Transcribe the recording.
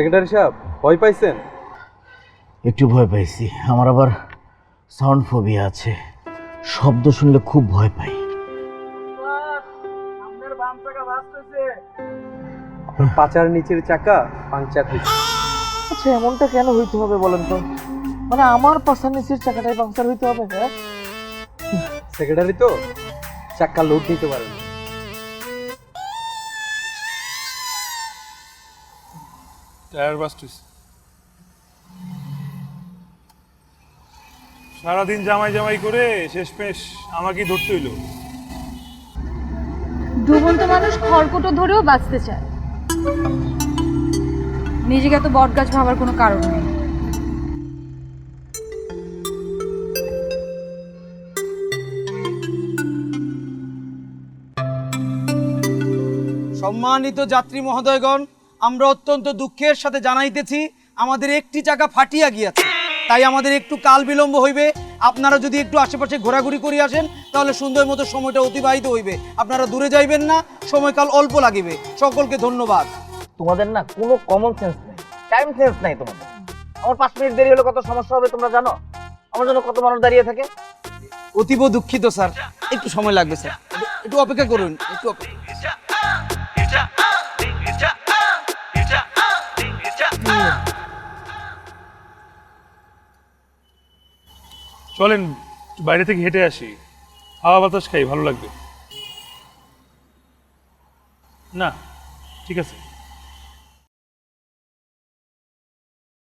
Secretary সাহেব ভয় পাইছেন? একটু ভয় পাইছি। আমার আবার সাউন্ড ফোবিয়া আছে, শব্দ শুনলে খুব ভয় পাই। পাচার নিচের চাকা পাংচার হয়েছে। আচ্ছা, এমনটা কেন হইতে হবে বলেন তো? মানে আমার পাশার নিচের চাকাটাই পাংচার হইতে হবে? হ্যাঁ, সেক্রেটারি তো চাকা লোড নিতে পারেন। টায়ার বাস্টিস। সারাদিন জামাই জামাই করে শেষমেশ আমাকেই ধরতে হইল। ডুবন্ত মানুষ খড়কুটো ধরেও বাঁচতে চায়, নিজেকে এত বটগাছ ভাবার কোনো কারণ নেই। সম্মানিত যাত্রী মহোদয়গণ, আমরা অত্যন্ত দুঃখের সাথে জানাইতেছি আমাদের একটি চাকা ফাটিয়া গিয়াছে, তাই আমাদের একটু কাল বিলম্ব হইবে। আপনারা যদি একটু আশেপাশে ঘোরাঘুরি করে আসেন তাহলে সুন্দর মতো সময়টা অতিবাহিত হইবে। আপনারা দূরে যাইবেন না, সময়কাল অল্প লাগিবে। সকলকে ধন্যবাদ। তোমাদের না কোনো কমন সেন্স নেই, টাইম সেন্স নাই তোমাদের। আমার 5 মিনিট দেরি হলে কত সমস্যা হবে তোমরা জানো? আমার জন্য কত মানুষ দাঁড়িয়ে থাকে। অতীব দুঃখিত স্যার, একটু সময় লাগবে স্যার, একটু অপেক্ষা করুন, একটু অপেক্ষা। চলেন বাইরে থেকে হেঁটে আসি, হাওয়া বাতাস খাই, ভালো লাগবে। না ঠিক আছে।